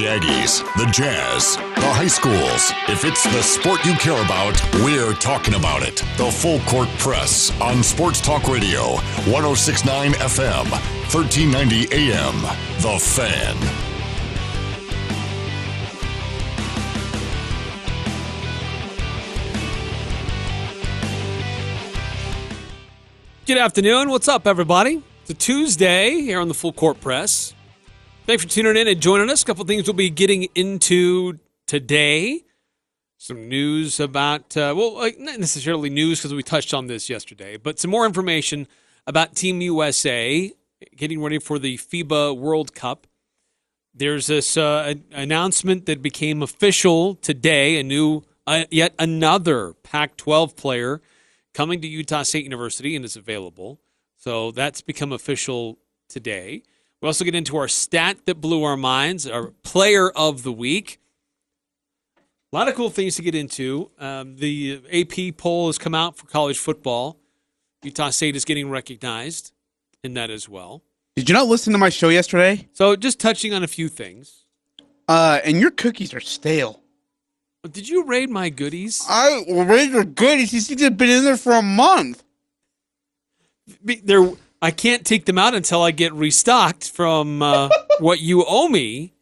The Aggies, the Jazz, the high schools. If it's the sport you care about, we're talking about it. The Full Court Press on Sports Talk Radio, 106.9 FM, 1390 AM. The Fan. Good afternoon. What's up, everybody? It's a Tuesday here on the Full Court Press. Thanks for tuning in and joining us. A couple things we'll be getting into today. Some news about, not necessarily news because we touched on this yesterday, but some more information about Team USA getting ready for the FIBA World Cup. There's this announcement that became official today, yet another Pac-12 player coming to Utah State University and is available. So that's become official today. We'll also get into our stat that blew our minds, our player of the week. A lot of cool things to get into. The AP poll has come out for college football. Utah State is getting recognized in that as well. Did you not listen to my show yesterday? So just touching on a few things. And your cookies are stale. Did you raid my goodies? I raid your goodies. These things have been in there for a month. I can't take them out until I get restocked from what you owe me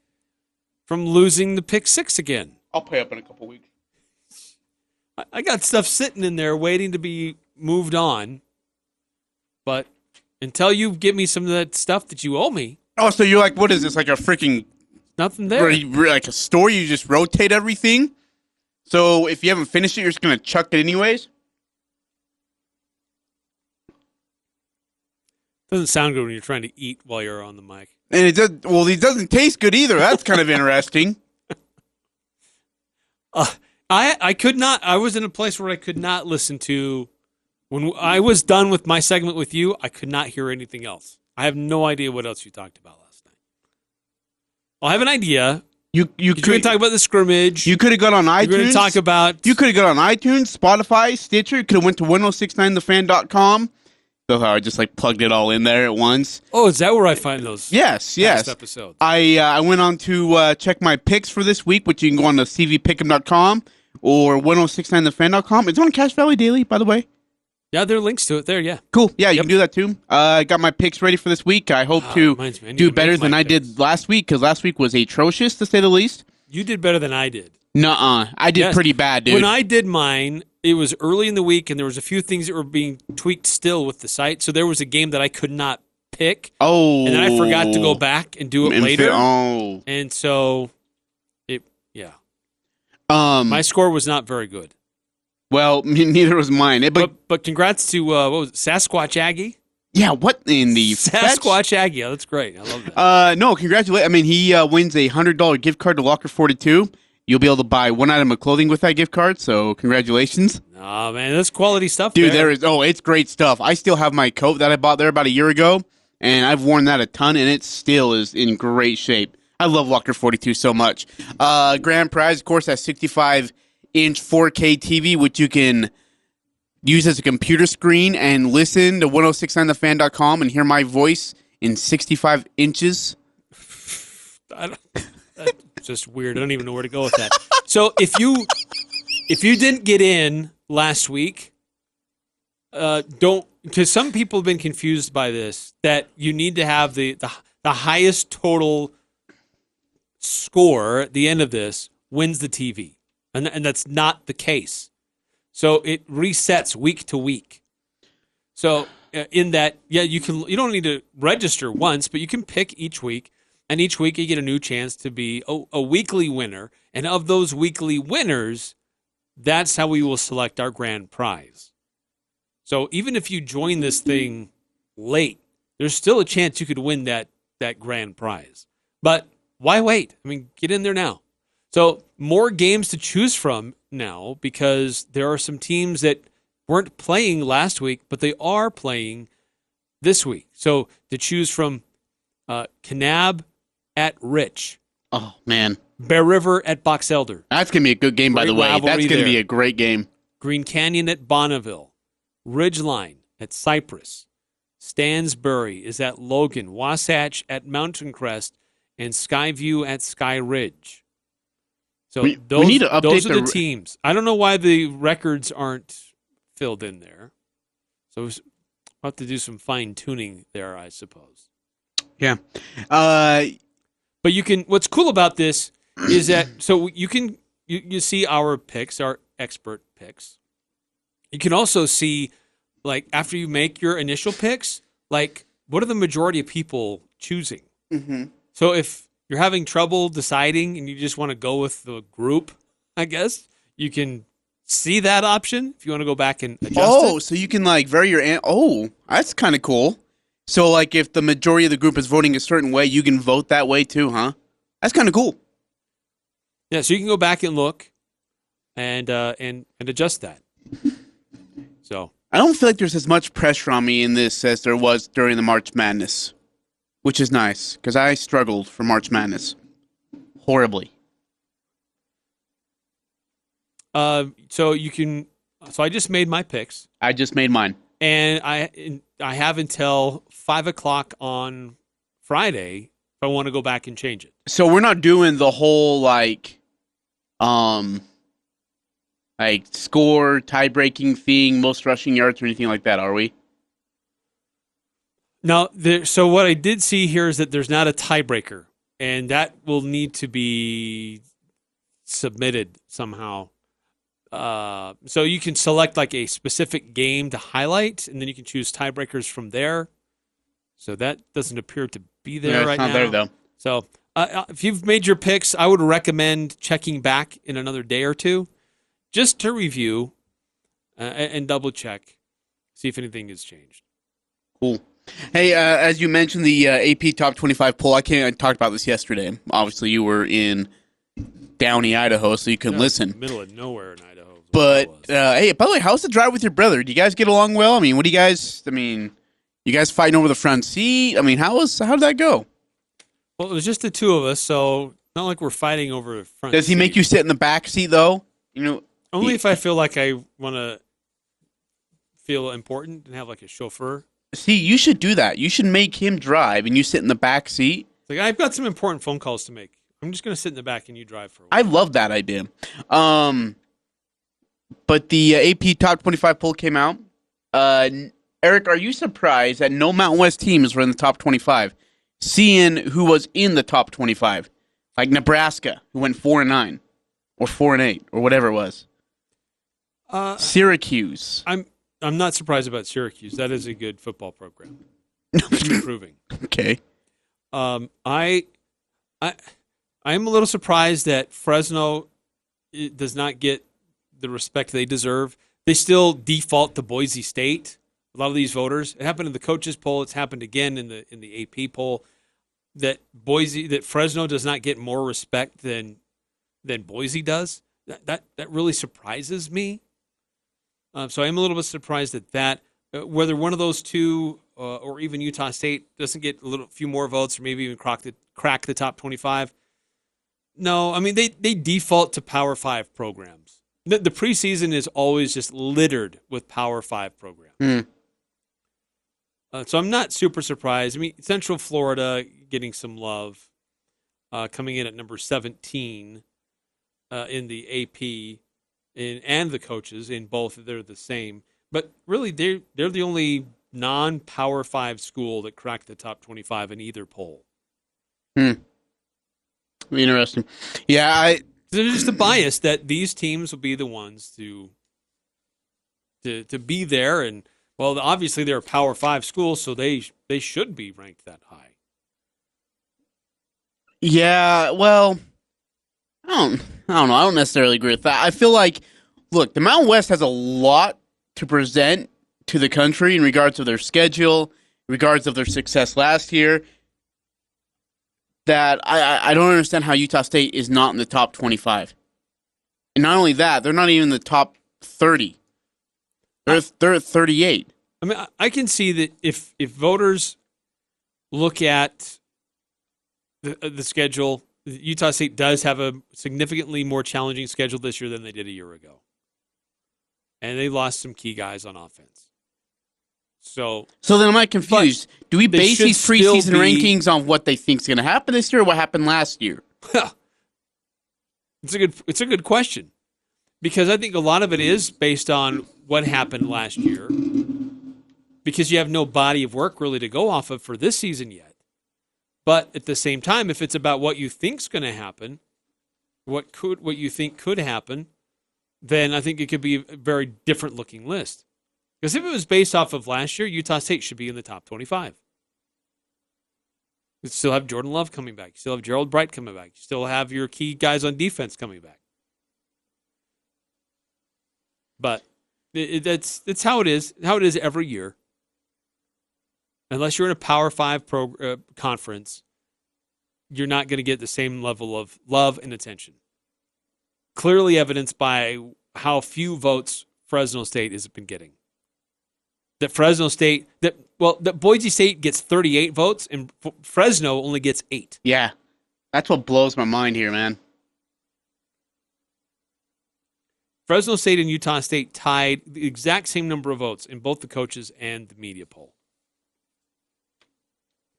from losing the pick six again. I'll pay up in a couple weeks. I got stuff sitting in there waiting to be moved on. But until you give me some of that stuff that you owe me. Oh, so you're like, what is this? Like a freaking... Nothing there. Like a store? You just rotate everything? So if you haven't finished it, you're just going to chuck it anyways? Doesn't sound good when you're trying to eat while you're on the mic. And it doesn't taste good either. That's kind of interesting. I could not. I was in a place where I could not listen to. When I was done with my segment with you, I could not hear anything else. I have no idea what else you talked about last night. I have an idea. You could talk about the scrimmage. You could have gone on iTunes. You're going to talk about. You could have gone on iTunes, Spotify, Stitcher. You could have went to 1069thefan.com. So how I just plugged it all in there at once. Oh, is that where I find those? Yes. Episodes? I went on to check my picks for this week, which you can go on to cvpick'em.com or 1069thefan.com. It's on Cache Valley Daily, by the way. Yeah, there are links to it there, yeah. Cool. Yeah, you can do that too. I got my picks ready for this week. I hope to do better than I did last week, because last week was atrocious, to say the least. You did better than I did. Nuh-uh. I did pretty bad, dude. When I did mine, it was early in the week, and there was a few things that were being tweaked still with the site. So there was a game that I could not pick. Oh. And then I forgot to go back and do it later. And so, my score was not very good. Well, neither was mine. But congrats to, what was it, Sasquatch Aggie? Yeah, what in the Sasquatch Aggie. Yeah, that's great. I love that. No, congratulations. I mean, he wins a $100 gift card to Locker 42. You'll be able to buy one item of clothing with that gift card, so congratulations. Oh, man, that's quality stuff. Dude, it's great stuff. I still have my coat that I bought there about a year ago, and I've worn that a ton, and it still is in great shape. I love Locker 42 so much. Grand prize, of course, that 65-inch 4K TV, which you can use as a computer screen and listen to 1069thefan.com and hear my voice in 65 inches. That's just weird. I don't even know where to go with that. So if you didn't get in last week, because some people have been confused by this, that you need to have the highest total score at the end of this wins the TV. And that's not the case. So it resets week to week. So in that, you don't need to register once, but you can pick each week. And each week you get a new chance to be a weekly winner. And of those weekly winners, that's how we will select our grand prize. So even if you join this thing late, there's still a chance you could win that grand prize. But why wait? I mean, get in there now. So more games to choose from now, because there are some teams that weren't playing last week, but they are playing this week. So to choose from Kanab at Rich. Oh, man. Bear River at Box Elder. That's going to be a good game, by the way. That's going to be a great game. Green Canyon at Bonneville. Ridgeline at Cypress. Stansbury is at Logan. Wasatch at Mountain Crest. and Skyview at Sky Ridge. So we need to update those are the teams. I don't know why the records aren't filled in there. So we'll have to do some fine tuning there, I suppose. Yeah. But you can. What's cool about this is that you see our picks, our expert picks. You can also see, like, after you make your initial picks, like, what are the majority of people choosing? Mm-hmm. So if you're having trouble deciding and you just want to go with the group, I guess, you can see that option if you want to go back and adjust it. Oh, so you can, like, vary your... Oh, that's kind of cool. So, like, if the majority of the group is voting a certain way, you can vote that way too, huh? That's kind of cool. Yeah, so you can go back and look and adjust that. So I don't feel like there's as much pressure on me in this as there was during the March Madness, which is nice because I struggled for March Madness horribly. So I just made my picks. I just made mine, and I have until 5:00 on Friday if I want to go back and change it. so we're not doing the whole like score tie-breaking thing, most rushing yards or anything like that, are we? Now, so what I did see here is that there's not a tiebreaker, and that will need to be submitted somehow. So you can select like a specific game to highlight, and then you can choose tiebreakers from there. So that doesn't appear to be there right now. It's not there, though. So if you've made your picks, I would recommend checking back in another day or two just to review and double check, see if anything has changed. Cool. Hey, as you mentioned, the AP Top 25 poll, I talked about this yesterday. Obviously, you were in Downey, Idaho, so you couldn't listen. Middle of nowhere in Idaho. But, hey, by the way, how's the drive with your brother? Do you guys get along well? I mean, you guys fighting over the front seat? I mean, how did that go? Well, it was just the two of us, so not like we're fighting over the front Does he seat. make you sit in the back seat, though? You know, Only if I feel like I want to feel important and have like a chauffeur. See, you should do that. You should make him drive, and you sit in the back seat. It's like, I've got some important phone calls to make. I'm just going to sit in the back and you drive for a while. I love that idea. But the AP Top 25 poll came out. Eric, are you surprised that no Mountain West teams were in the top 25? Seeing who was in the top 25, like Nebraska, who went 4-9, or 4-8, or whatever it was. Syracuse. I'm not surprised about Syracuse. That is a good football program. It's improving. Okay. I'm a little surprised that Fresno does not get the respect they deserve. They still default to Boise State. A lot of these voters. It happened in the coaches poll. It's happened again in the AP poll. That Fresno does not get more respect than Boise does. That really surprises me. So I'm a little bit surprised at that. Whether one of those two or even Utah State doesn't get a few more votes, or maybe even crack the top 25. No, I mean they default to Power 5 programs. The preseason is always just littered with Power 5 programs. So I'm not super surprised. I mean, Central Florida getting some love, coming in at number 17 in the AP and the coaches in both. They're the same, but really they're the only non-Power 5 school that cracked the top 25 in either poll. Interesting. Yeah, There's just a bias that these teams will be the ones to be there, and well, obviously they're a Power 5 school, so they should be ranked that high. Yeah, well, I don't know. I don't necessarily agree with that. I feel like, look, the Mountain West has a lot to present to the country in regards of their schedule, in regards of their success last year, that I don't understand how Utah State is not in the top 25. And not only that, they're not even in the top 30. They're at 38. I mean, I can see that if voters look at the schedule, Utah State does have a significantly more challenging schedule this year than they did a year ago. And they lost some key guys on offense. So then am I confused? Do we base these preseason rankings on what they think is going to happen this year or what happened last year? It's a good question. Because I think a lot of it is based on what happened last year. Because you have no body of work really to go off of for this season yet. But at the same time, if it's about what you think's going to happen, what you think could happen, then I think it could be a very different looking list. Because if it was based off of last year, Utah State should be in the top 25. You still have Jordan Love coming back. You still have Gerald Bright coming back. You still have your key guys on defense coming back. But it's how it is every year. Unless you're in a Power 5 conference, you're not going to get the same level of love and attention. Clearly evidenced by how few votes Fresno State has been getting. That Boise State gets 38 votes and Fresno only gets 8. Yeah, that's what blows my mind here, man. Fresno State and Utah State tied the exact same number of votes in both the coaches and the media poll.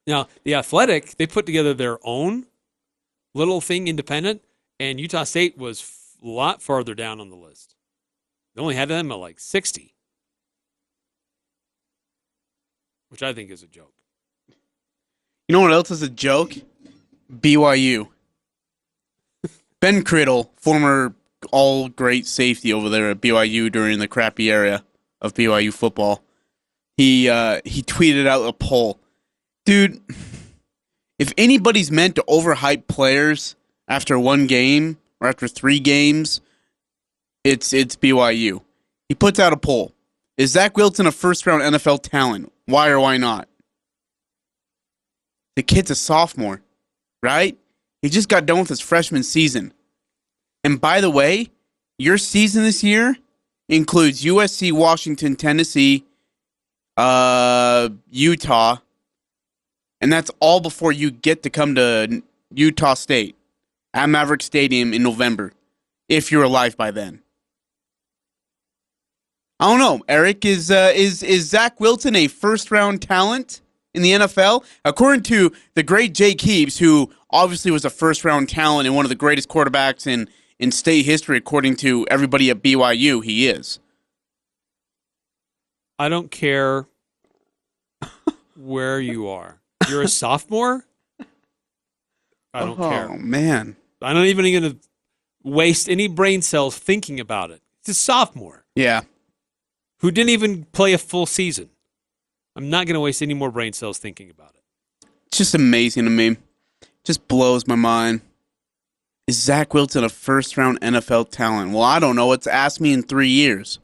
Now, the Athletic, they put together their own little thing independent, and Utah State was a lot farther down on the list. They only had them at like 60. Which I think is a joke. You know what else is a joke? BYU. Ben Criddle, former all-great safety over there at BYU during the crappy era of BYU football, he tweeted out a poll. Dude, if anybody's meant to overhype players after one game or after 3 games, it's BYU. He puts out a poll. Is Zach Wilson a first-round NFL talent? Why or why not? The kid's a sophomore, right? He just got done with his freshman season. And by the way, your season this year includes USC, Washington, Tennessee, Utah, and that's all before you get to come to Utah State at Maverick Stadium in November, if you're alive by then. I don't know, Eric. Is Zach Wilson a first-round talent in the NFL? According to the great Jake Heaps, who obviously was a first-round talent and one of the greatest quarterbacks in state history, according to everybody at BYU, he is. I don't care where you are. You're a sophomore? I don't care. Oh, man. I'm not even going to waste any brain cells thinking about it. It's a sophomore. Yeah. Who didn't even play a full season. I'm not going to waste any more brain cells thinking about it. It's just amazing to me. Just blows my mind. Is Zach Wilson a first-round NFL talent? Well, I don't know. It's asked me in 3 years.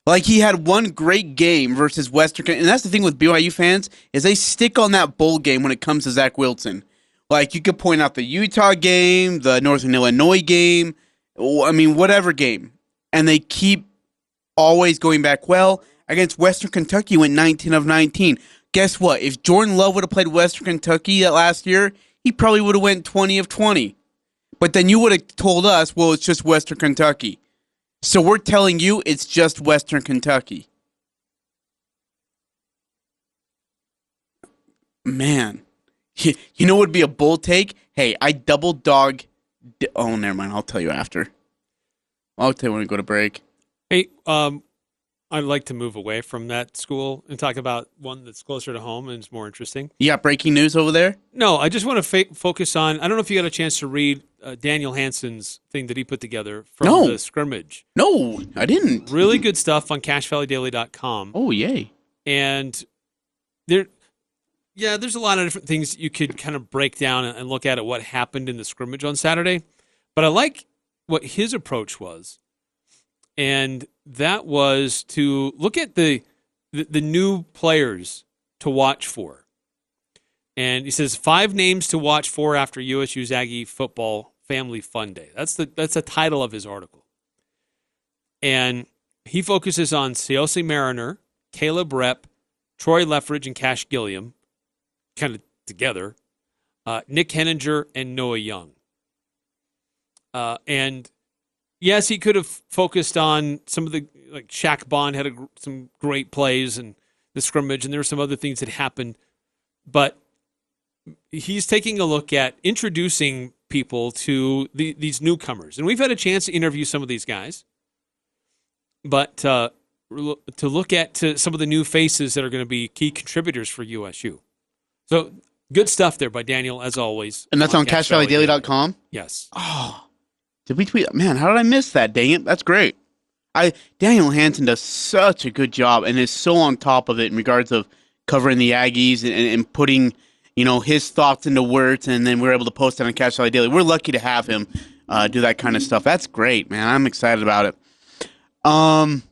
Like, he had one great game versus Western. And that's the thing with BYU fans, is they stick on that bowl game when it comes to Zach Wilson. Like, you could point out the Utah game, the Northern Illinois game, I mean, whatever game. And they keep always going back, well, against Western Kentucky went 19 of 19. Guess what? If Jordan Love would have played Western Kentucky that last year, he probably would have went 20 of 20. But then you would have told us, well, it's just Western Kentucky. So we're telling you it's just Western Kentucky. Man. You know what would be a bold take? Hey, I double dog... Oh, never mind. I'll tell you after. I'll tell you when we go to break. Hey, I'd like to move away from that school and talk about one that's closer to home and is more interesting. You got breaking news over there? No, I just want to focus on, I don't know if you got a chance to read Daniel Hansen's thing that he put together from the scrimmage. No, I didn't. Really good stuff on CashValleyDaily.com. Oh, yay. And there's a lot of different things you could kind of break down and look at what happened in the scrimmage on Saturday. But I like what his approach was. And that was to look at the new players to watch for. And he says 5 names to watch for after USU's Aggie Football Family Fun Day. That's the title of his article. And he focuses on Seosi Mariner, Caleb Rep, Troy Leffridge, and Cash Gilliam, kind of together, Nick Henninger, and Noah Young. And yes, he could have focused on some of the, like Shaq Bond had some great plays, and the scrimmage, and there were some other things that happened. But he's taking a look at introducing people to these newcomers. And we've had a chance to interview some of these guys. But to look at some of the new faces that are going to be key contributors for USU. So good stuff there by Daniel, as always. And that's on CashValleyDaily.com? Yes. Oh, did we tweet? Man, how did I miss that? Dang it. That's great. Daniel Hansen does such a good job and is so on top of it in regards of covering the Aggies and putting, his thoughts into words, and then we're able to post it on Cash Valley Daily. We're lucky to have him do that kind of stuff. That's great, man. I'm excited about it. Well,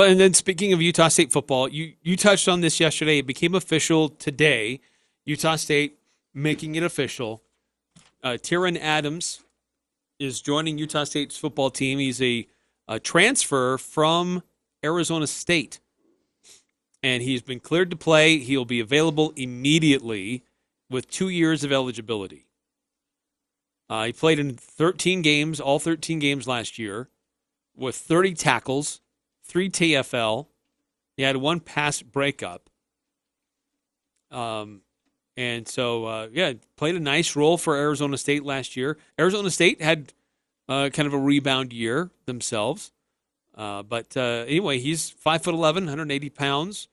and then speaking of Utah State football, you touched on this yesterday. It became official today. Utah State making it official. Tyron Adams is joining Utah State's football team. He's a transfer from Arizona State, and he's been cleared to play. He'll be available immediately with 2 years of eligibility. He played in 13 games, all 13 games last year, with 30 tackles, 3 TFL. He had 1 pass breakup. And so, played a nice role for Arizona State last year. Arizona State had kind of a rebound year themselves. But anyway, he's 5'11", 180 pounds,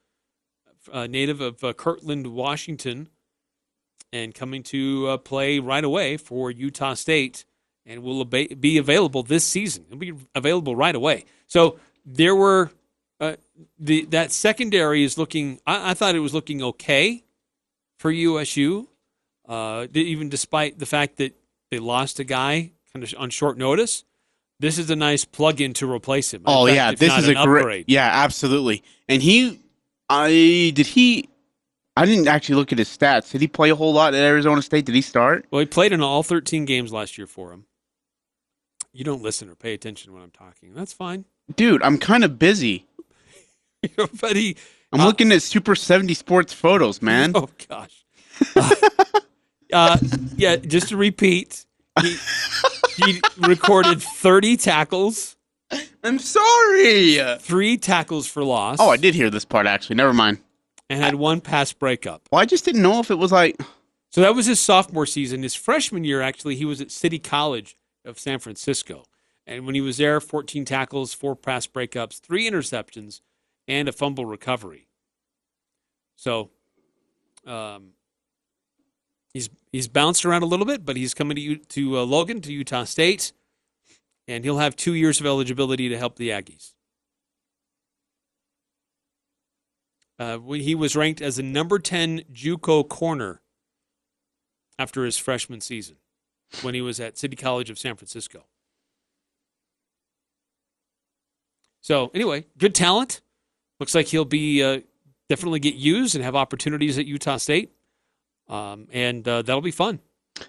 native of Kirtland, Washington, and coming to play right away for Utah State, and will be available this season. He'll be available right away. So there were that secondary is looking. I thought it was looking okay for USU, even despite the fact that they lost a guy kind of on short notice. This is a nice plug-in to replace him. Oh, fact, yeah, if this not is an a great upgrade. Yeah, absolutely. And I didn't actually look at his stats. Did he play a whole lot at Arizona State? Did he start? Well, he played in all 13 games last year for him. You don't listen or pay attention when I'm talking. That's fine. Dude, I'm kind of busy. But I'm looking at Super 70 Sports photos, man. Oh, gosh. Just to repeat, he recorded 30 tackles. I'm sorry. 3 tackles for loss. Oh, I did hear this part, actually. Never mind. And had 1 pass breakup. Well, I just didn't know if it was like... So that was his sophomore season. His freshman year, actually, he was at City College of San Francisco. And when he was there, 14 tackles, 4 pass breakups, 3 interceptions, and a fumble recovery. So he's bounced around a little bit, but he's coming to Logan, to Utah State, and he'll have 2 years of eligibility to help the Aggies. When he was ranked as a number 10 JUCO corner after his freshman season when he was at City College of San Francisco. So anyway, good talent. Looks like he'll be definitely get used and have opportunities at Utah State. And that'll be fun.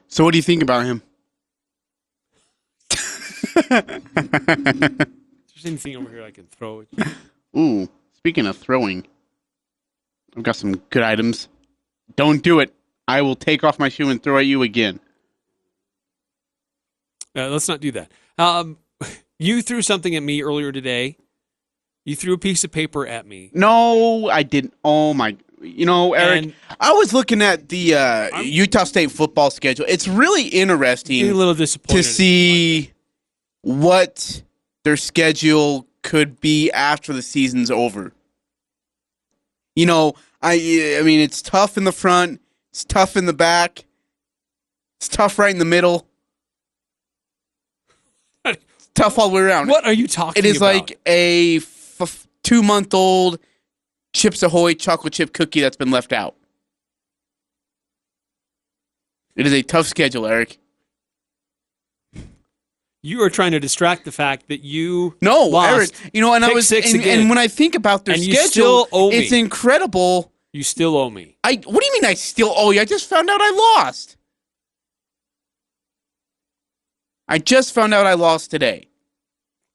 So what do you think about him? There's anything over here I can throw at you. Ooh, speaking of throwing, I've got some good items. Don't do it. I will take off my shoe and throw at you again. Let's not do that. You threw something at me earlier today. You threw a piece of paper at me. No, I didn't. Oh, my. Eric, And I was looking at the Utah State football schedule. It's really interesting a little disappointed to see what their schedule could be after the season's over. I mean, it's tough in the front. It's tough in the back. It's tough right in the middle. It's tough all the way around. What are you talking about? It is like a 2-month-old Chips Ahoy chocolate chip cookie that's been left out. It is a tough schedule, Eric. You are trying to distract the fact that you lost. Eric. And I Pick was six and, again. and when I think about their And you schedule, still owe me. it's incredible. You still owe me. What do you mean I still owe you? I just found out I lost. I just found out I lost today.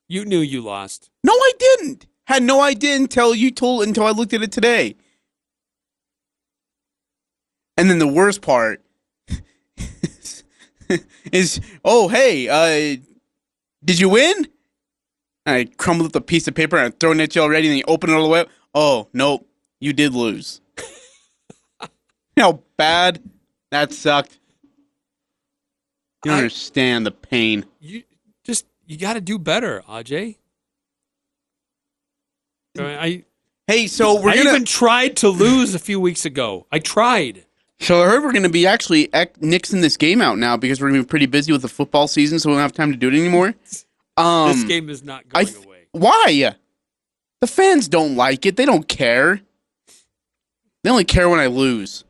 You knew you lost. No, I didn't. Had no idea until I looked at it today. And then the worst part is, oh, hey, did you win? I crumbled up the piece of paper and I'm throwing it at you already, and you open it all the way up. Oh, nope. You did lose. How bad that sucked. You don't understand the pain. You got to do better, Ajay. Hey, so I even tried to lose a few weeks ago. I tried. So I heard we're going to be actually nixing this game out now because we're going to be pretty busy with the football season, so we don't have time to do it anymore. This game is not going away. Why? The fans don't like it. They don't care. They only care when I lose.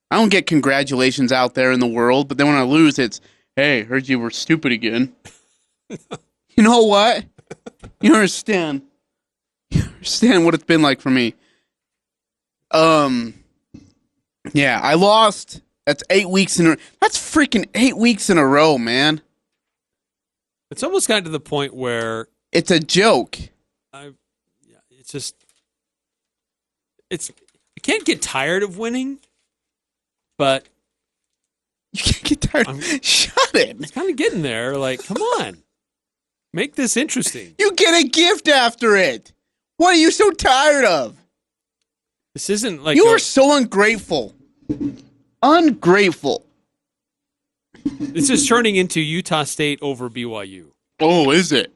I don't get congratulations out there in the world, but then when I lose, it's, hey, heard you were stupid again. You know what? You understand. You understand what it's been like for me. Yeah, I lost. That's 8 weeks in a row. That's freaking 8 weeks in a row, man. It's almost gotten to the point where it's a joke. It's just, I can't get tired of winning, but you can't get tired. Shut it. It's kind of getting there. Like, come on, make this interesting. You get a gift after it. What are you so tired of? This isn't like you are so ungrateful. Ungrateful. This is turning into Utah State over BYU. Oh, is it?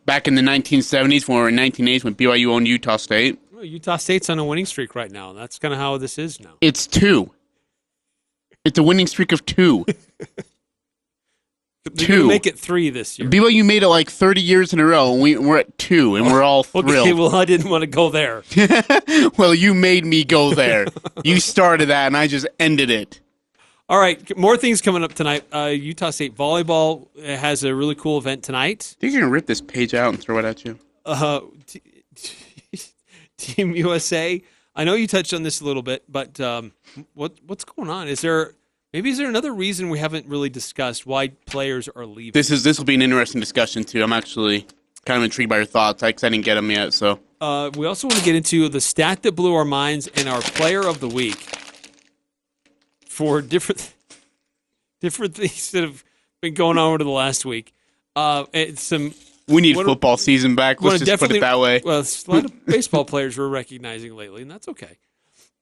Back in the 1970s, when we were in 1980s, when BYU owned Utah State. Well, Utah State's on a winning streak right now. That's kind of how this is now. It's 2. It's a winning streak of 2. We'll make it 3 this year. BYU made it like 30 years in a row, and we're at 2, and we're all thrilled. Okay, well, I didn't want to go there. Well, you made me go there. You started that, and I just ended it. All right, more things coming up tonight. Utah State Volleyball has a really cool event tonight. I think you're going to rip this page out and throw it at you. Team USA, I know you touched on this a little bit, but what's going on? Is there another reason we haven't really discussed why players are leaving? This will be an interesting discussion, too. I'm actually kind of intrigued by your thoughts, because I didn't get them yet. So we also want to get into the stat that blew our minds and our player of the week for different things that have been going on over the last week. We need football season back. Let's just put it that way. Well, a lot of baseball players we're recognizing lately, and that's okay.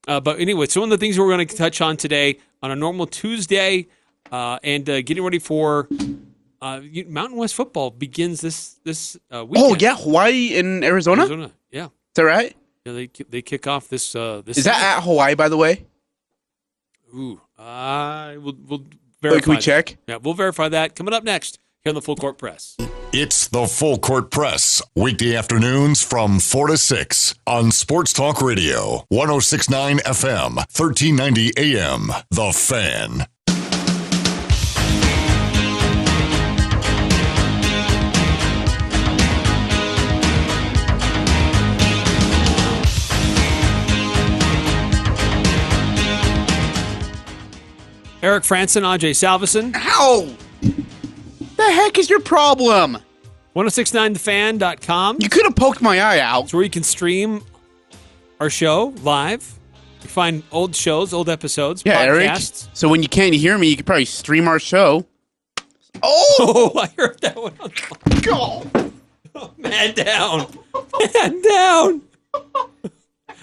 But anyway, so one of the things we're going to touch on today on a normal Tuesday and getting ready for Mountain West football begins this weekend. Oh, yeah, Hawaii and Arizona? Yeah. Is that right? Yeah, they kick off this. Is that at Hawaii, by the way? Ooh, we'll verify. Can we check? Yeah, we'll verify that. Coming up next here on the Full Court Press. It's the Full Court Press, weekday afternoons from 4 to 6 on Sports Talk Radio, 106.9 FM, 1390 AM. The Fan. Eric Frandsen, Ajay Salvesen. How? The heck is your problem? 1069thefan.com. You could have poked my eye out. It's where you can stream our show live. You find old shows, old episodes, podcasts. Eric. So when you can't hear me, you could probably stream our show. Oh, I heard that one. Go. Oh, man down. Man down.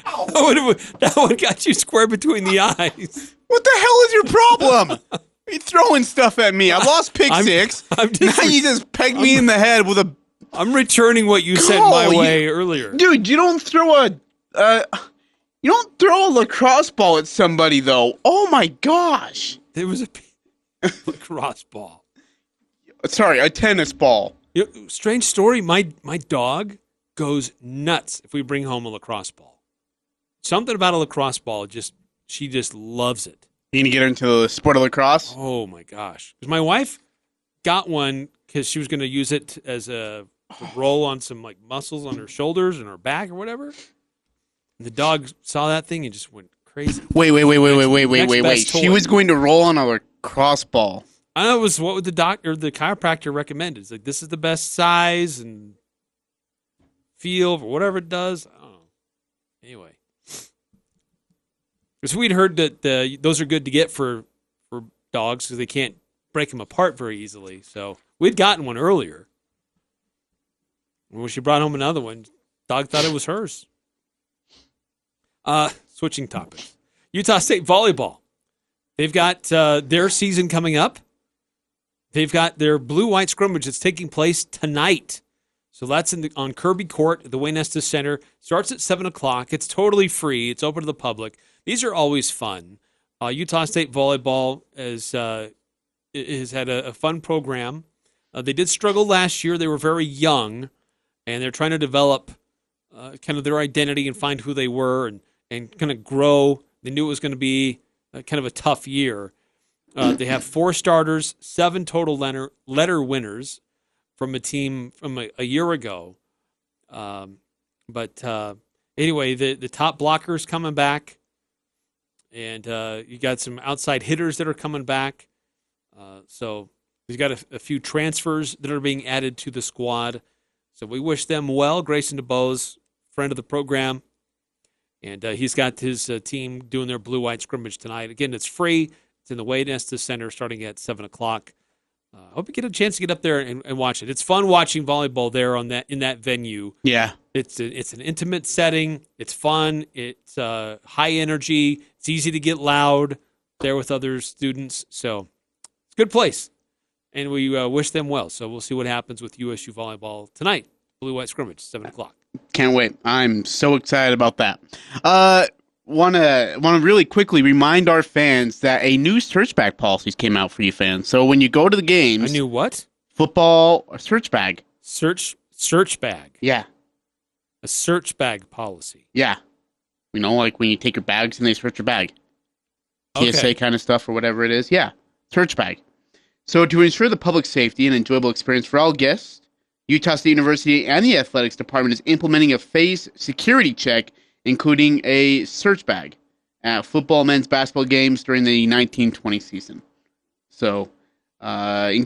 That one got you square between the eyes. What the hell is your problem? You're throwing stuff at me. I lost pick 6. Now you just pegged me in the head with a... I'm returning what you sent my way earlier. Dude, you don't throw a lacrosse ball at somebody, though. Oh, my gosh. There was a lacrosse ball. Sorry, a tennis ball. Strange story. My dog goes nuts if we bring home a lacrosse ball. Something about a lacrosse ball, she just loves it. You gonna get her into the sport of lacrosse? Oh my gosh! Because my wife got one because she was going to use it as a roll on some like muscles on her shoulders and her back or whatever. And the dog saw that thing and just went crazy. Wait! She was going to roll on a lacrosse ball. I know it was what the chiropractor recommended. It's like this is the best size and feel or whatever it does. I don't know. Anyway. Because we'd heard that those are good to get for dogs because they can't break them apart very easily. So we'd gotten one earlier. When she brought home another one, Dog thought it was hers. Switching topics. Utah State volleyball. They've got their season coming up. They've got their blue-white scrimmage that's taking place tonight. So that's on Kirby Court at the Wayne Estes Center. Starts at 7 o'clock. It's totally free. It's open to the public. These are always fun. Utah State volleyball has had a fun program. They did struggle last year. They were very young, and they're trying to develop kind of their identity and find who they were and kind of grow. They knew it was going to be kind of a tough year. They have 4 starters, 7 total letter winners from a team from a year ago. But anyway, the top blockers coming back, and you got some outside hitters that are coming back. So we've got a few transfers that are being added to the squad. So we wish them well. Grayson DeBose, friend of the program, and he's got his team doing their blue-white scrimmage tonight. Again, it's free. It's in the Wayne Estes Center starting at 7 o'clock. I hope you get a chance to get up there and watch it. It's fun watching volleyball there in that venue. Yeah. It's an intimate setting. It's fun. It's high energy. It's easy to get loud there with other students. So it's a good place. And we wish them well. So we'll see what happens with USU volleyball tonight. Blue-white scrimmage, 7 o'clock. Can't wait. I'm so excited about that. Want to really quickly remind our fans that a new search bag policies came out for you fans. So when you go to the games, a new what? Football search bag. Search bag. Yeah. A search bag policy. Yeah. You know, like when you take your bags and they search your bag. TSA kind of stuff or whatever it is. Yeah. Search bag. So to ensure the public safety and enjoyable experience for all guests, Utah State University and the athletics department is implementing a phase security check, including a search bag at football, men's basketball games during the 1920 season. So,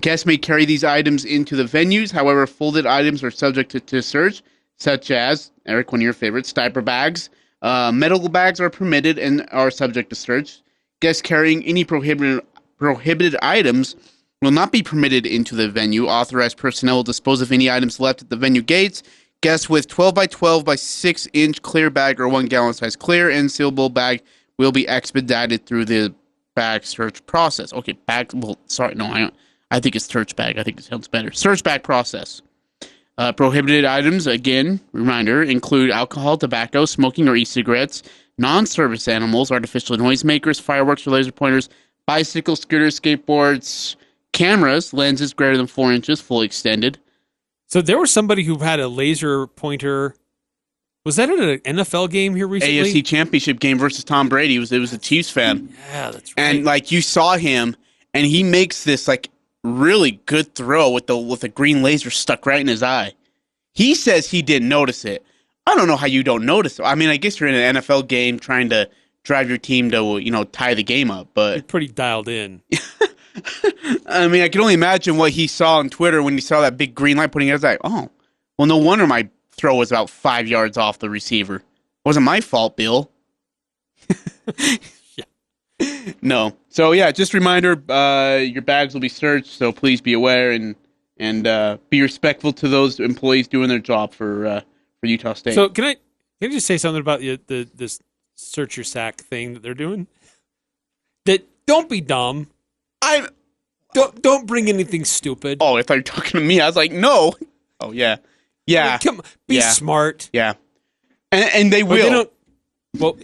guests may carry these items into the venues. However, folded items are subject to search, such as, Eric, one of your favorites, diaper bags. Medical bags are permitted and are subject to search. Guests carrying any prohibited items will not be permitted into the venue. Authorized personnel will dispose of any items left at the venue gates. Guests with 12 by 12 by 6 inch clear bag or 1 gallon size clear and sealable bag will be expedited through the bag search process. Okay, bag. Well, sorry, no, I think it's search bag. I think it sounds better. Search bag process. Prohibited items, again, reminder, include alcohol, tobacco, smoking or e-cigarettes, non-service animals, artificial noisemakers, fireworks or laser pointers, bicycles, scooters, skateboards, cameras, lenses greater than 4 inches, fully extended. So there was somebody who had a laser pointer. Was that at an NFL game here recently? AFC Championship game versus Tom Brady. It was a Chiefs fan. Yeah, that's right. And like you saw him, and he makes this like really good throw with the green laser stuck right in his eye. He says he didn't notice it. I don't know how you don't notice it. I mean, I guess you're in an NFL game trying to drive your team to tie the game up, but you're pretty dialed in. I mean, I can only imagine what he saw on Twitter when he saw that big green light putting it. I was like, oh, well, no wonder my throw was about 5 yards off the receiver. It wasn't my fault, Bill. Yeah. No. So, yeah, just a reminder, your bags will be searched, so please be aware and be respectful to those employees doing their job for Utah State. So, can I just say something about this search your sack thing that they're doing? That don't be dumb. Don't bring anything stupid. Oh, I thought you were talking to me. I was like, no. Oh, yeah. Yeah. Come on, be smart. Yeah. And they will. They don't, well,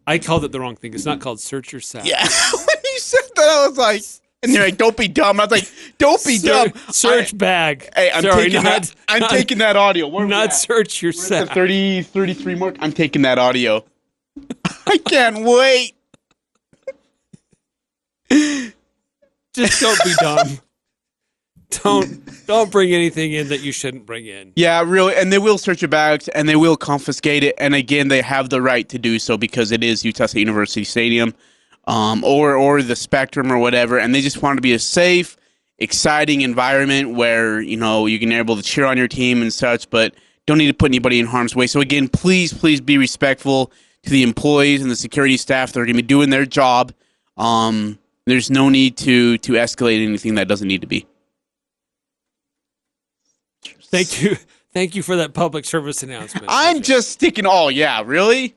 I called it the wrong thing. It's not called search your sack. Yeah. When you said that, I was like, and they're like, don't be dumb. I was like, don't be dumb. Search bag. Hey, I'm taking that audio. Where not search your sack. The 33 mark. I'm taking that audio. I can't wait. Just don't be dumb. Don't bring anything in that you shouldn't bring in. Yeah, really, and they will search your bags and they will confiscate it. And again, they have the right to do so because it is Utah State University Stadium, or the Spectrum or whatever. And they just want to be a safe, exciting environment where you can be able to cheer on your team and such, but don't need to put anybody in harm's way. So again, please be respectful to the employees and the security staff that are going to be doing their job. There's no need to escalate anything that doesn't need to be. Thank Thank you for that public service announcement. I'm Ajay. just sticking. Oh, yeah, really?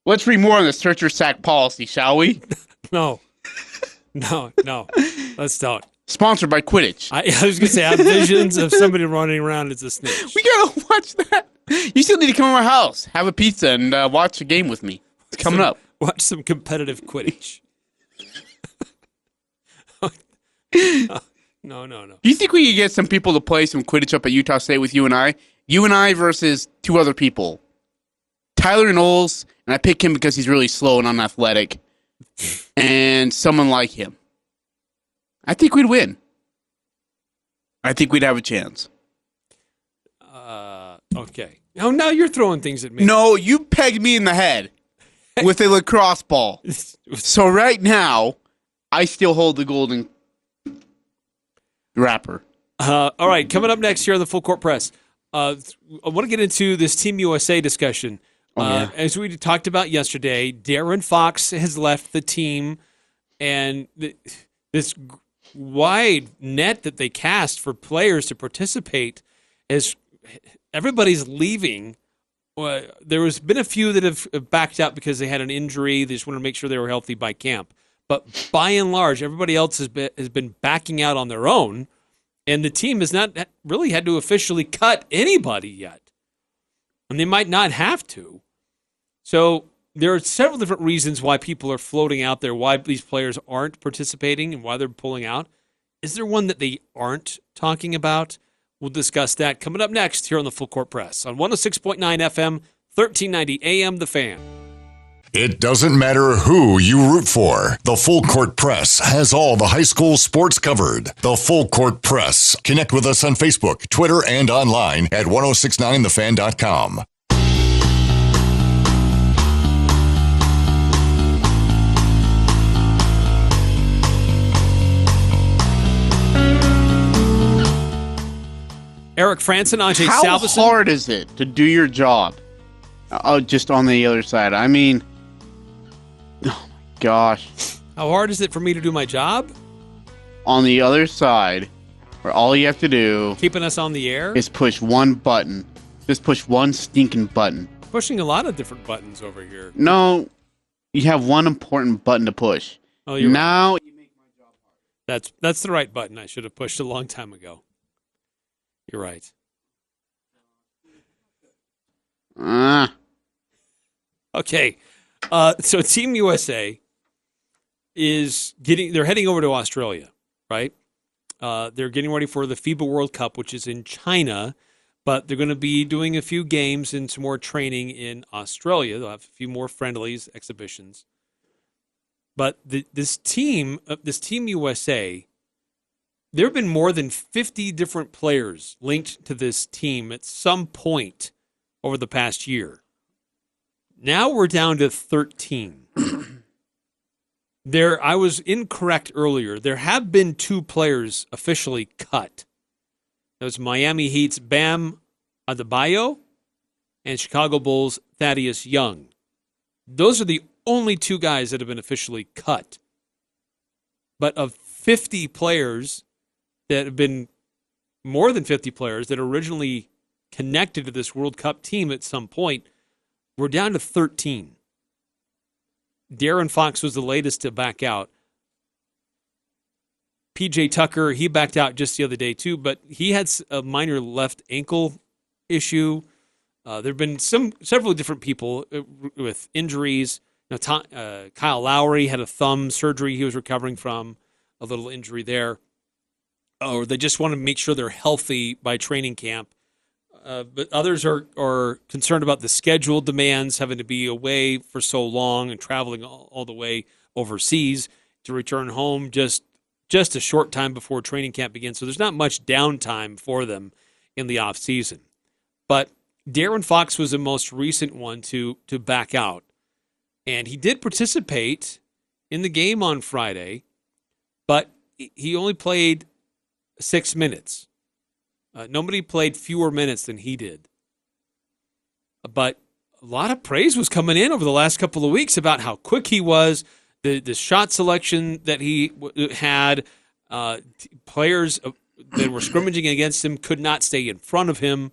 Let's read more on the search or sack policy, shall we? No. Let's don't. Sponsored by Quidditch. I was going to say, I have visions of somebody running around as a snitch. We gotta watch that. You still need to come to my house, have a pizza, and watch a game with me. It's coming up. Watch some competitive Quidditch. No. Do you think we could get some people to play some Quidditch up at Utah State with you and I? You and I versus two other people. Tyler Knowles, and I pick him because he's really slow and unathletic, and someone like him. I think we'd win. I think we'd have a chance. Okay. Oh, now you're throwing things at me. No, you pegged me in the head with a lacrosse ball. So right now, I still hold the golden wrapper. All right, coming up next here on the Full Court Press, I want to get into this Team USA discussion. Yeah. As we talked about yesterday, Darren Fox has left the team, and this wide net that they cast for players to participate is everybody's leaving. There has been a few that have backed out because they had an injury. They just wanted to make sure they were healthy by camp. But by and large, everybody else has been backing out on their own, and the team has not really had to officially cut anybody yet. And they might not have to. So there are several different reasons why people are floating out there, why these players aren't participating and why they're pulling out. Is there one that they aren't talking about? We'll discuss that coming up next here on the Full Court Press on 106.9 FM, 1390 AM, The Fan. It doesn't matter who you root for. The Full Court Press has all the high school sports covered. The Full Court Press. Connect with us on Facebook, Twitter, and online at 1069thefan.com. Eric Frandsen, Ajay How Salvesen. hard is it to do your job? Just on the other side. I mean, oh my gosh. How hard is it for me to do my job? On the other side, where all you have to do Keeping us on the air? is push one button. Just push one stinking button. Pushing a lot of different buttons over here. No, you have one important button to push. Oh, you're right. Now you make my job hard. That's the right button. I should have pushed a long time ago. You're right. Okay. So Team USA they're heading over to Australia, right? They're getting ready for the FIBA World Cup, which is in China, but they're going to be doing a few games and some more training in Australia. They'll have a few more friendlies, exhibitions. But this team USA, there have been more than 50 different players linked to this team at some point over the past year. Now we're down to 13. I was incorrect earlier. There have been 2 players officially cut. That was Miami Heat's Bam Adebayo and Chicago Bulls' Thaddeus Young. Those are the only 2 guys that have been officially cut. But of 50 players that have been more than 50 players that originally connected to this World Cup team at some point, we're down to 13. Darren Fox was the latest to back out. PJ Tucker, he backed out just the other day too, but he had a minor left ankle issue. There have been several different people with injuries. Kyle Lowry had a thumb surgery he was recovering from, a little injury there. Or they just want to make sure they're healthy by training camp. But others are concerned about the schedule demands, having to be away for so long and traveling all the way overseas to return home just a short time before training camp begins. So there's not much downtime for them in the off season. But Darren Fox was the most recent one to back out. And he did participate in the game on Friday, but he only played 6 minutes. Nobody played fewer minutes than he did. But a lot of praise was coming in over the last couple of weeks about how quick he was, the shot selection that he had. Players that were scrimmaging against him could not stay in front of him.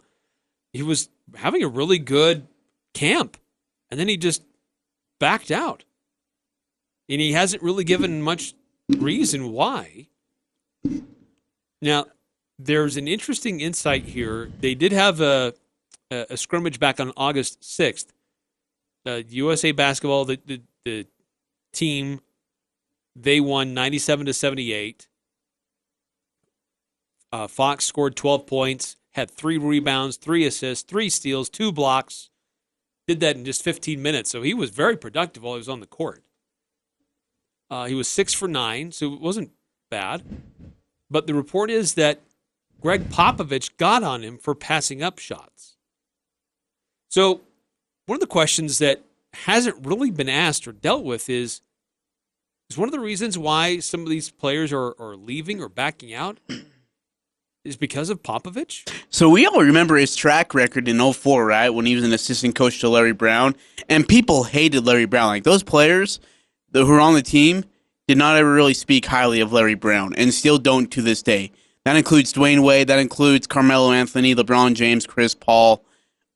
he was having a really good camp, and then he just backed out. And he hasn't really given much reason why. Now, there's an interesting insight here. They did have a scrimmage back on August 6th. USA Basketball, the team, they won 97-78. Fox scored 12 points, had 3 rebounds, 3 assists, 3 steals, 2 blocks. Did that in just 15 minutes, so he was very productive while he was on the court. He was 6 for 9, so it wasn't bad. But the report is that Greg Popovich got on him for passing up shots. So one of the questions that hasn't really been asked or dealt with is one of the reasons why some of these players are leaving or backing out is because of Popovich? So we all remember his track record in 04, right, when he was an assistant coach to Larry Brown, and people hated Larry Brown. Like, those players who were on the team did not ever really speak highly of Larry Brown, and still don't to this day. That includes Dwayne Wade, that includes Carmelo Anthony, LeBron James, Chris Paul,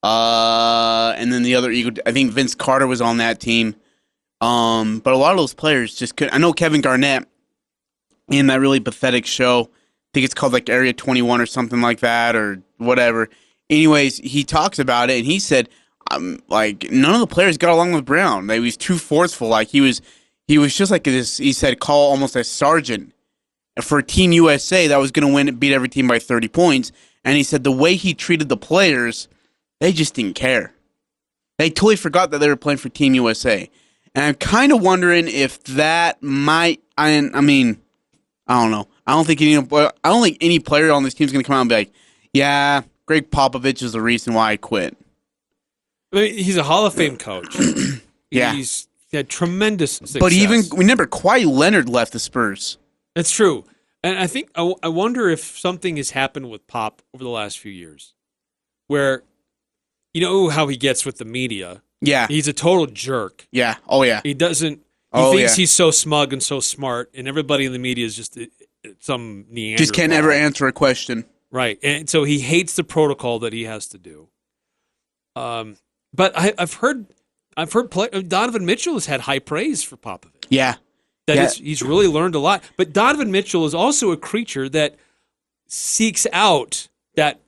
and then the other Eagle. I think Vince Carter was on that team. But a lot of those players just couldn't. I know Kevin Garnett in that really pathetic show. I think it's called like Area 21 or something like that or whatever. Anyways, he talks about it, and he said, like, none of the players got along with Brown. Like, he was too forceful. Like, he was just like this, he said, call almost a sergeant for Team USA that was going to win and beat every team by 30 points. And he said the way he treated the players, they just didn't care. They totally forgot that they were playing for Team USA. And I'm kind of wondering if that might, I mean, I don't know. I don't think any player on this team is going to come out and be like, yeah, Greg Popovich is the reason why I quit. I mean, he's a Hall of Fame coach. Yeah. He's had tremendous success. But even, remember, Kawhi Leonard left the Spurs. That's true. And I think, I wonder if something has happened with Pop over the last few years where, you know how he gets with the media. Yeah. He's a total jerk. Yeah. Oh, yeah. He thinks he's so smug and so smart, and everybody in the media is just some Neanderthal. Just can't ever answer a question. Right. And so he hates the protocol that he has to do. But I've heard Donovan Mitchell has had high praise for Popovich. Yeah. He's really learned a lot. But Donovan Mitchell is also a creature that seeks out that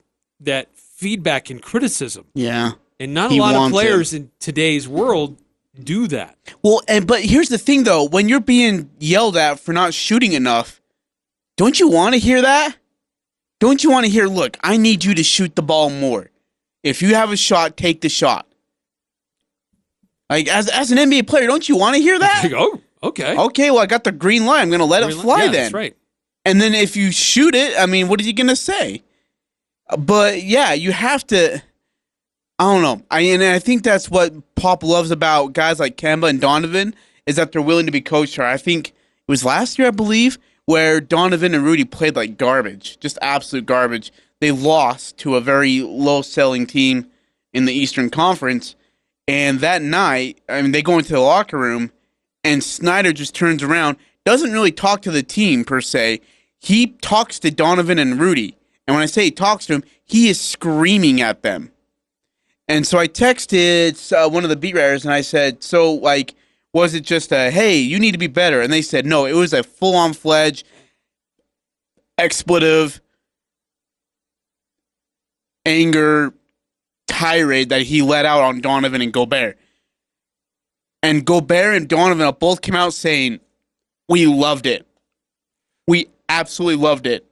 feedback and criticism. Yeah. And not a lot of players in today's world do that. Well, but here's the thing, though. When you're being yelled at for not shooting enough, don't you want to hear that? Don't you want to hear, look, I need you to shoot the ball more. If you have a shot, take the shot. Like, as an NBA player, don't you want to hear that? Oh, okay. Okay, well, I got the green light. I'm going to let it fly then. That's right. And then if you shoot it, I mean, what are you going to say? But, yeah, you have to... I don't know. I think that's what Pop loves about guys like Kemba and Donovan is that they're willing to be coached. I think it was last year, I believe, where Donovan and Rudy played like garbage, just absolute garbage. They lost to a very low-selling team in the Eastern Conference. And that night, I mean, they go into the locker room, and Snyder just turns around, doesn't really talk to the team per se. He talks to Donovan and Rudy. And when I say he talks to them, he is screaming at them. And so I texted one of the beat writers, and I said, so, like, was it just a, hey, you need to be better? And they said, no, it was a full-on fledged expletive anger tirade that he let out on Donovan and Gobert. And Gobert and Donovan both came out saying, we loved it. We absolutely loved it.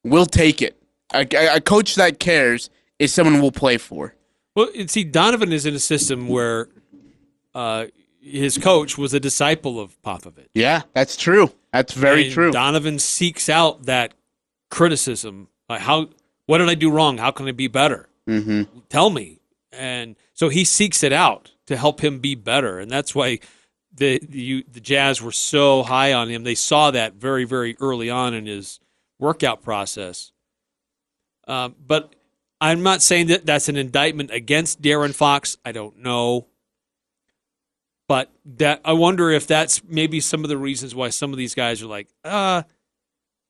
We'll take it. A coach that cares is someone we'll play for. Well, see, Donovan is in a system where his coach was a disciple of Popovich. Yeah, that's true. That's very true. Donovan seeks out that criticism. Like, what did I do wrong? How can I be better? Mm-hmm. Tell me. And so he seeks it out to help him be better. And that's why the Jazz were so high on him. They saw that very, very early on in his workout process. But I'm not saying that that's an indictment against De'Aaron Fox. I don't know. But that I wonder if that's maybe some of the reasons why some of these guys are like,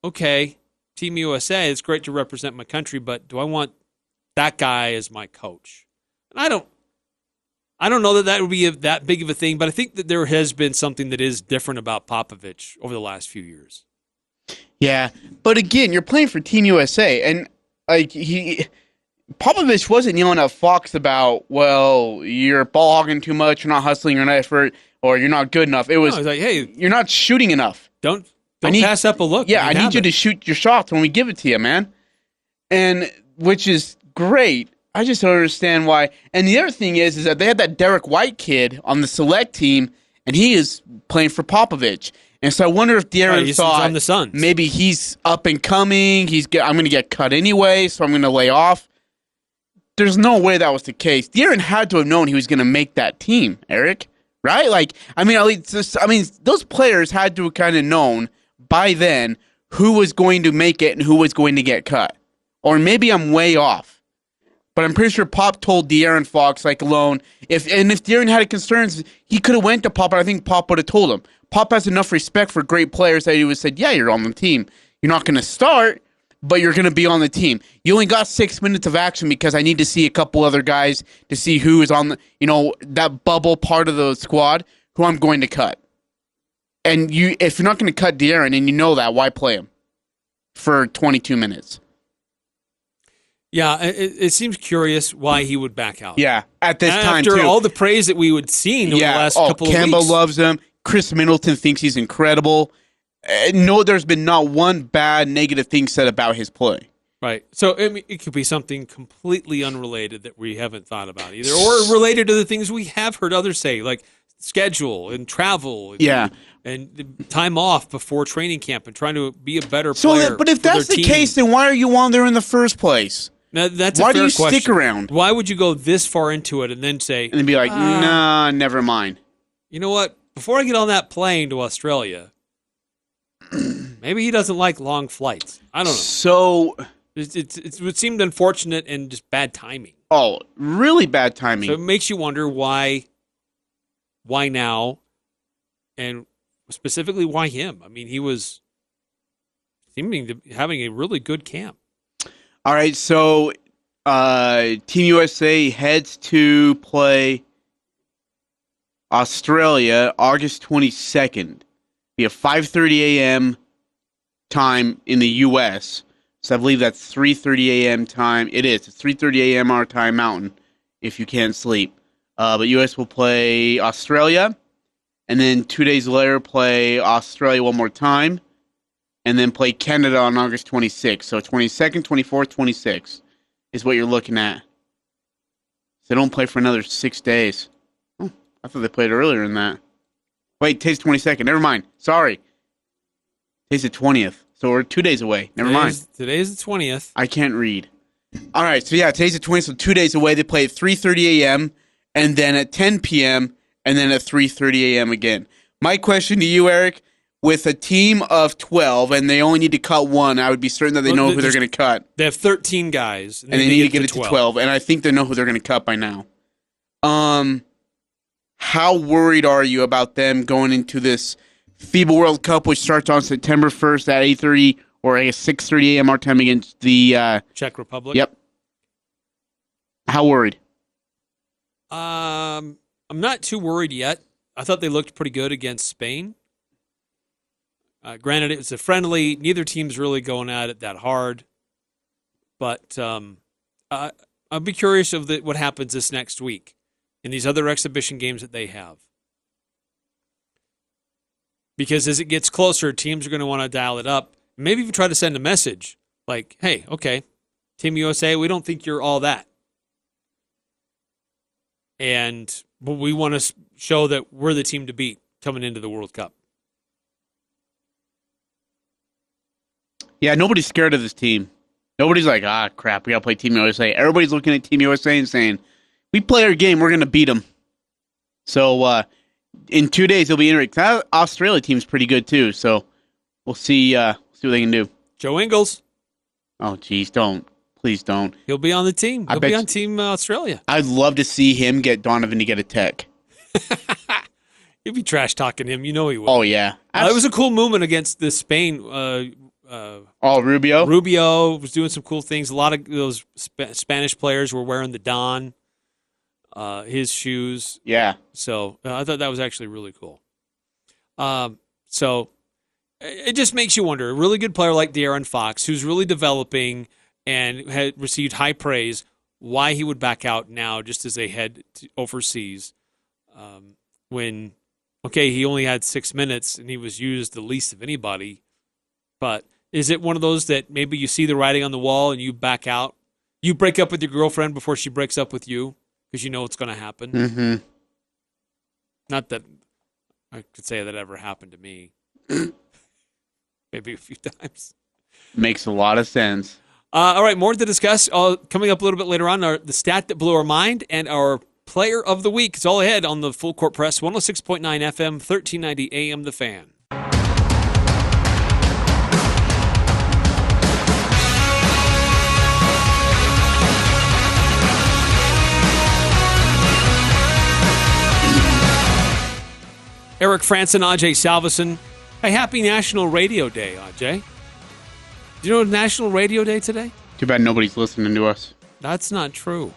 okay, Team USA, it's great to represent my country, but do I want that guy is my coach. And I don't know that would be that big of a thing, but I think that there has been something that is different about Popovich over the last few years. Yeah, but again, you're playing for Team USA, and like Popovich wasn't yelling at Fox about, well, you're ball hogging too much, you're not hustling, you're not effort, or you're not good enough. It was like, hey, you're not shooting enough. Don't pass up a look. Yeah, I need you to shoot your shots when we give it to you, man. And which is great. I just don't understand why. And the other thing is that they had that Derek White kid on the select team, and he is playing for Popovich. And so I wonder if De'Aaron thought on the Suns. Maybe he's up and coming. I'm going to get cut anyway, so I'm going to lay off. There's no way that was the case. De'Aaron had to have known he was going to make that team, Eric. Right? Like, I mean, at least, those players had to have kind of known by then who was going to make it and who was going to get cut. Or maybe I'm way off. But I'm pretty sure Pop told De'Aaron Fox, like, alone. If De'Aaron had concerns, he could have went to Pop, and I think Pop would have told him. Pop has enough respect for great players that he would have said, yeah, you're on the team. You're not going to start, but you're going to be on the team. You only got 6 minutes of action because I need to see a couple other guys to see who is on the, that bubble part of the squad who I'm going to cut. And if you're not going to cut De'Aaron and you know that, why play him for 22 minutes? Yeah, it seems curious why he would back out. Yeah, at this time, after too. all the praise that we would seen over the last couple of weeks. Kemba loves him. Chris Middleton thinks he's incredible. No, there's been not one bad, negative thing said about his play. Right. So it could be something completely unrelated that we haven't thought about either, or related to the things we have heard others say, like schedule and travel. And time off before training camp and trying to be a better player. But if that's the case, then why are you on there in the first place? Now, that's why a fair do you question. stick around? Why would you go this far into it and then say... And then be like, nah, never mind. You know what? Before I get on that plane to Australia, maybe he doesn't like long flights. I don't know. So... It seemed unfortunate and just bad timing. Oh, really bad timing. So it makes you wonder why now, and specifically why him. I mean, he was seeming to be having a really good camp. All right, so Team USA heads to play Australia August 22nd. Be a 5:30 a.m. time in the U.S., so I believe that's 3:30 a.m. time. It is. It's 3:30 a.m. our time Mountain if you can't sleep. But U.S. will play Australia, and then 2 days later play Australia one more time, and then play Canada on August 26th. So 22nd, 24th, 26th is what you're looking at. So they don't play for another 6 days. Oh, I thought they played earlier than that. Wait, today's 22nd. Never mind. Sorry. Today's the 20th. So we're 2 days away. Never mind. Today's the 20th. I can't read. All right, so yeah, today's the 20th, so 2 days away. They play at 3:30 a.m., and then at 10 p.m., and then at 3:30 a.m. again. My question to you, Eric, with a team of 12, and they only need to cut one, I would be certain that they know who they're going to cut. They have 13 guys. And they need to get it to 12, and I think they know who they're going to cut by now. How worried are you about them going into this FIBA World Cup, which starts on September 1st at 8:30 or I guess 6:30 a.m. our time against the Czech Republic? Yep. How worried? I'm not too worried yet. I thought they looked pretty good against Spain. Granted, it was a friendly. Neither team's really going at it that hard. But I'll be curious of what happens this next week in these other exhibition games that they have. Because as it gets closer, teams are going to want to dial it up. Maybe even try to send a message like, hey, okay, Team USA, we don't think you're all that. But we want to show that we're the team to beat coming into the World Cup. Yeah, nobody's scared of this team. Nobody's like, crap, we got to play Team USA. Everybody's looking at Team USA and saying, we play our game, we're going to beat them. So in 2 days, it'll be interesting. That Australia team's pretty good, too. So we'll see what they can do. Joe Ingles. Oh, geez, don't. Please don't. He'll be on the team. He'll be on Team Australia. I'd love to see him get Donovan to get a tech. He'll be trash talking him. You know he will. Oh, yeah. It was a cool movement against the Spain Rubio. Rubio was doing some cool things. A lot of those Spanish players were wearing the Don, his shoes. Yeah. So I thought that was actually really cool. So it just makes you wonder. A really good player like De'Aaron Fox, who's really developing and had received high praise, why he would back out now just as they head overseas when, okay, he only had 6 minutes and he was used the least of anybody. But is it one of those that maybe you see the writing on the wall and you back out? You break up with your girlfriend before she breaks up with you because you know it's going to happen? Mm-hmm. Not that I could say that ever happened to me. Maybe a few times. Makes a lot of sense. All right, more to discuss. Coming up a little bit later on, the stat that blew our mind and our player of the week. It's all ahead on the Full Court Press, 106.9 FM, 1390 AM, The Fan. Eric Frandsen, Ajay Salvesen. Hey, happy National Radio Day, Ajay. Do you know National Radio Day today? Too bad nobody's listening to us. That's not true.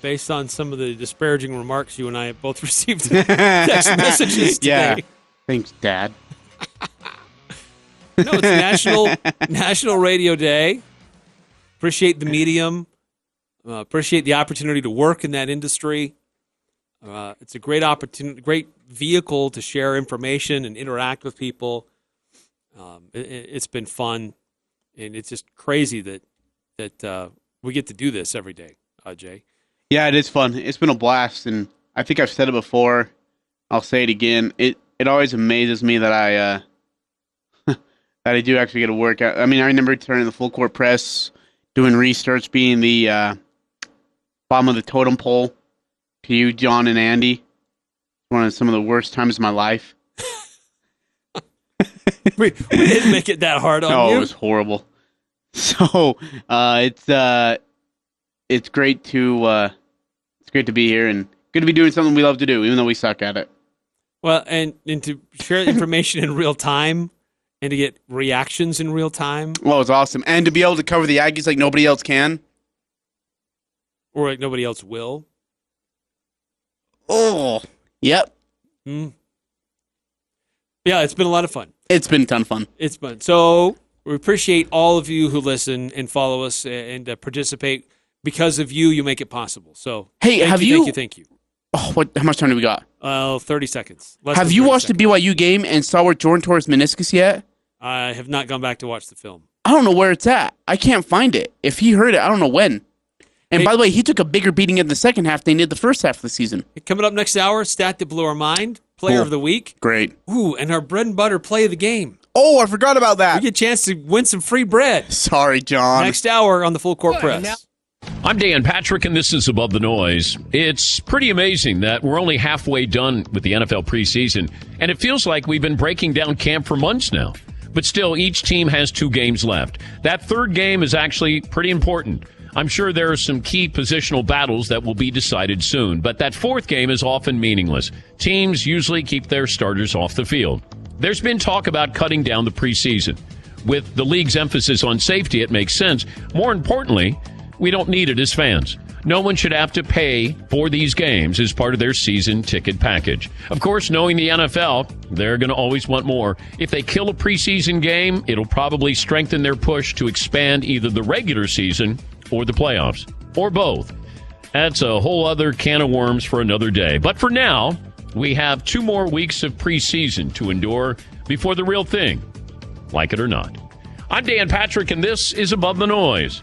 Based on some of the disparaging remarks you and I have both received in text messages today. Yeah. Thanks, Dad. No, it's National Radio Day. Appreciate the medium. Appreciate the opportunity to work in that industry. It's a great opportunity, great vehicle to share information and interact with people. It's been fun, and it's just crazy that we get to do this every day, Ajay. Yeah, it is fun. It's been a blast, and I think I've said it before. I'll say it again. It always amazes me that I that I do actually get to work out. I mean, I remember turning the Full Court Press, doing research, being the bottom of the totem pole. To you, John and Andy, one of some of the worst times of my life. we didn't make it that hard on you. No, it was horrible. So it's great to be here and good to be doing something we love to do, even though we suck at it. Well, and to share information in real time and to get reactions in real time. Well, it's awesome, and to be able to cover the Aggies like nobody else can, or like nobody else will. Oh, yep. Yeah, it's been a lot of fun. It's been a ton of fun. It's fun. So we appreciate all of you who listen and follow us and participate. Because of you, you make it possible. So, hey, thank you. Oh, how much time do we got? 30 seconds. Have you watched the BYU game and saw where Jordan tore his meniscus yet? I have not gone back to watch the film. I don't know where it's at. I can't find it. If he heard it, I don't know when. And by the way, he took a bigger beating in the second half than he did the first half of the season. Coming up next hour, stat that blew our mind, player of the week. Great. Ooh, and our bread and butter play of the game. Oh, I forgot about that. We get a chance to win some free bread. Sorry, John. Next hour on the Full Court Press. I'm Dan Patrick, and this is Above the Noise. It's pretty amazing that we're only halfway done with the NFL preseason, and it feels like we've been breaking down camp for months now. But still, each team has 2 games left. That third game is actually pretty important. I'm sure there are some key positional battles that will be decided soon, but that fourth game is often meaningless. Teams usually keep their starters off the field. There's been talk about cutting down the preseason. With the league's emphasis on safety, it makes sense. More importantly, we don't need it as fans. No one should have to pay for these games as part of their season ticket package. Of course, knowing the NFL, they're going to always want more. If they kill a preseason game, it'll probably strengthen their push to expand either the regular season or the playoffs, or both. That's a whole other can of worms for another day. But for now, we have 2 more weeks of preseason to endure before the real thing, like it or not. I'm Dan Patrick, and this is Above the Noise.